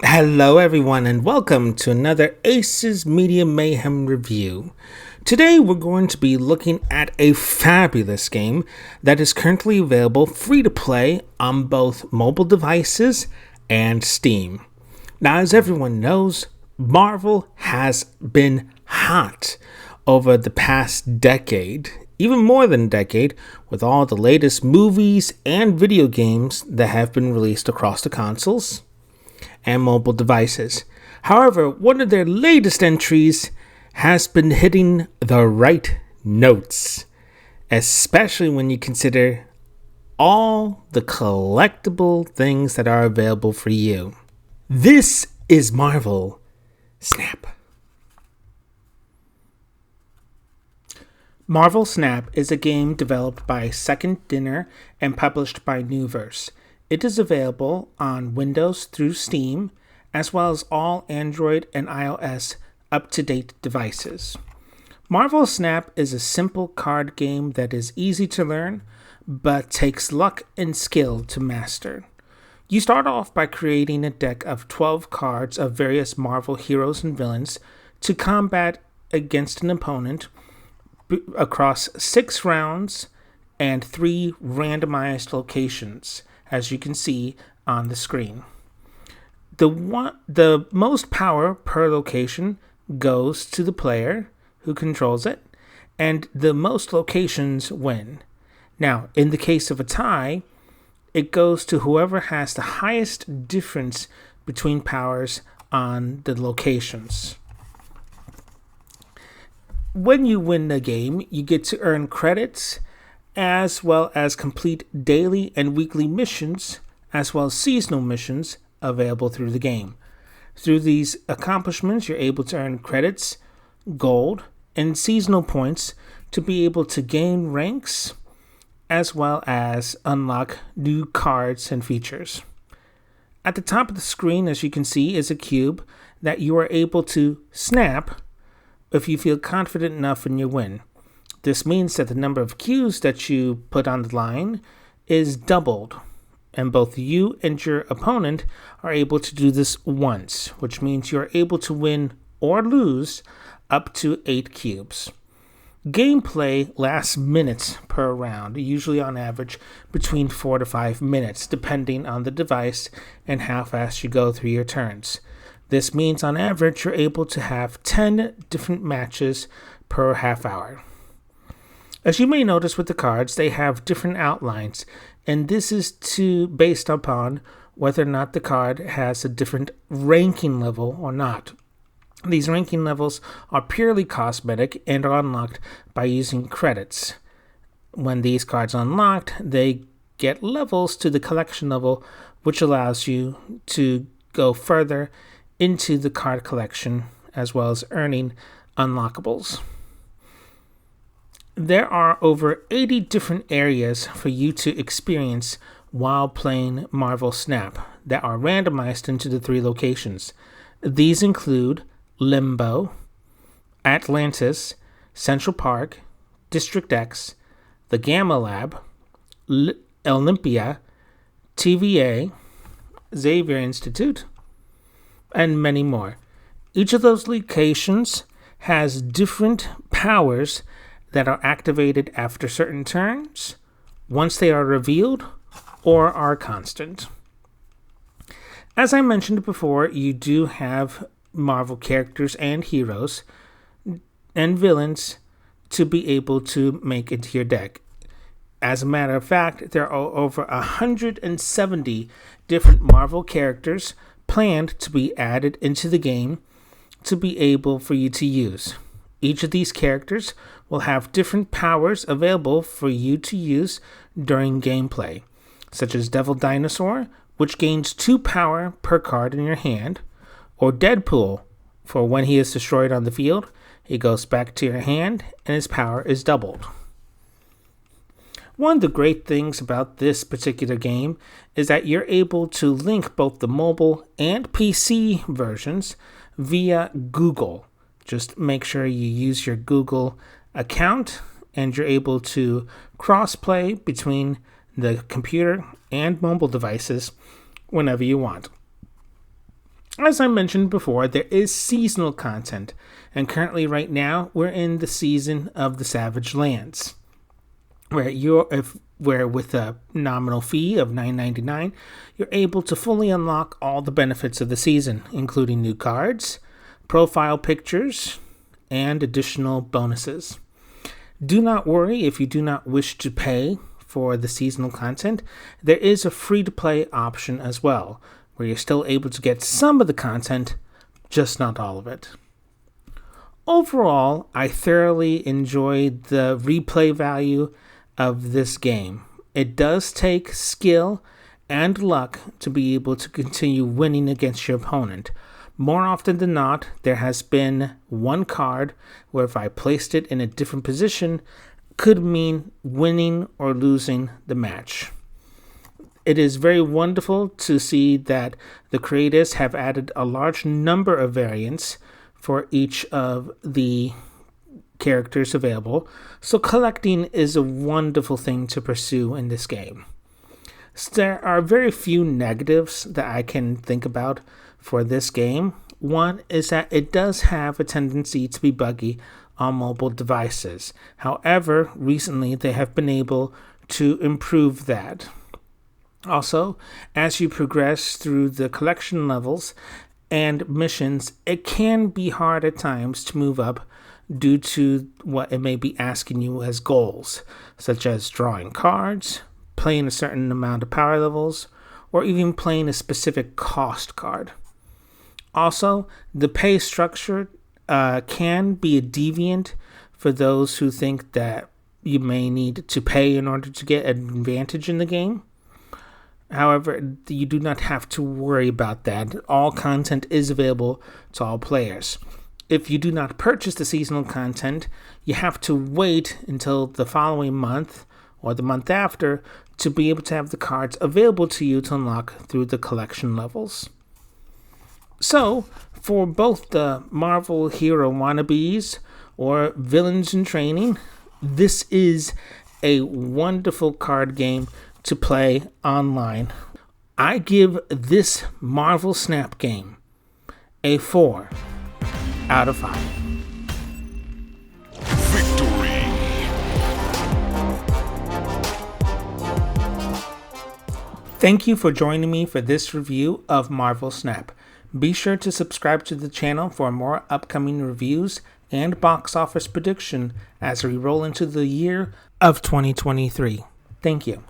Hello, everyone, and welcome to another Aces Media Mayhem review. Today, we're going to be looking at a fabulous game that is currently available free to play on both mobile devices and Steam. Now, as everyone knows, Marvel has been hot over the past decade, even more than a decade, with all the latest movies and video games that have been released across the consoles and mobile devices. However, one of their latest entries has been hitting the right notes, especially when you consider all the collectible things that are available for you. This is Marvel Snap. Marvel Snap is a game developed by Second Dinner and published by Newverse. It is available on Windows through Steam, as well as all Android and iOS up-to-date devices. Marvel Snap is a simple card game that is easy to learn, but takes luck and skill to master. You start off by creating a deck of 12 cards of various Marvel heroes and villains to combat against an opponent across 6 rounds and 3 randomized locations, as you can see on the screen. The most power per location goes to the player who controls it, and the most locations win. Now, in the case of a tie, it goes to whoever has the highest difference between powers on the locations. When you win the game, you get to earn credits as well as complete daily and weekly missions, as well as seasonal missions available through the game. Through these accomplishments, you're able to earn credits, gold, and seasonal points to be able to gain ranks, as well as unlock new cards and features. At the top of the screen, as you can see, is a cube that you are able to snap if you feel confident enough in your win. This means that the number of cues that you put on the line is doubled, and both you and your opponent are able to do this once, which means you are able to win or lose up to 8 cubes. Gameplay lasts minutes per round, usually on average between 4 to 5 minutes, depending on the device and how fast you go through your turns. This means on average you're able to have 10 different matches per half hour. As you may notice with the cards, they have different outlines, and this is based upon whether or not the card has a different ranking level or not. These ranking levels are purely cosmetic and are unlocked by using credits. When these cards are unlocked, they get levels to the collection level, which allows you to go further into the card collection, as well as earning unlockables. There are over 80 different areas for you to experience while playing Marvel Snap that are randomized into the 3 locations. These include Limbo, Atlantis, Central Park, District X, the Gamma Lab, Olympia, TVA, Xavier Institute, and many more. Each of those locations has different powers that are activated after certain turns, once they are revealed, or are constant. As I mentioned before, you do have Marvel characters and heroes and villains to be able to make into your deck. As a matter of fact, there are over 170 different Marvel characters planned to be added into the game to be able for you to use. Each of these characters will have different powers available for you to use during gameplay, such as Devil Dinosaur, which gains 2 power per card in your hand, or Deadpool, for when he is destroyed on the field, he goes back to your hand and his power is doubled. One of the great things about this particular game is that you're able to link both the mobile and PC versions via Google. Just make sure you use your Google account and you're able to cross-play between the computer and mobile devices whenever you want. As I mentioned before, there is seasonal content, and currently right now we're in the season of the Savage Lands, where with a nominal fee of $9.99, you're able to fully unlock all the benefits of the season, including new cards, profile pictures, and additional bonuses. Do not worry if you do not wish to pay for the seasonal content. There is a free-to-play option as well, where you're still able to get some of the content, just not all of it. Overall, I thoroughly enjoyed the replay value of this game. It does take skill and luck to be able to continue winning against your opponent. More often than not, there has been one card where if I placed it in a different position, could mean winning or losing the match. It is very wonderful to see that the creators have added a large number of variants for each of the characters available, so collecting is a wonderful thing to pursue in this game. So there are very few negatives that I can think about for this game. One is that it does have a tendency to be buggy on mobile devices. However, recently they have been able to improve that. Also, as you progress through the collection levels and missions, it can be hard at times to move up due to what it may be asking you as goals, such as drawing cards, playing a certain amount of power levels, or even playing a specific cost card. Also, the pay structure can be a deviant for those who think that you may need to pay in order to get an advantage in the game. However, you do not have to worry about that. All content is available to all players. If you do not purchase the seasonal content, you have to wait until the following month or the month after to be able to have the cards available to you to unlock through the collection levels. So, for both the Marvel hero wannabes or villains in training, this is a wonderful card game to play online. I give this Marvel Snap game a 4 out of 5. Victory! Thank you for joining me for this review of Marvel Snap. Be sure to subscribe to the channel for more upcoming reviews and box office prediction as we roll into the year of 2023. Thank you.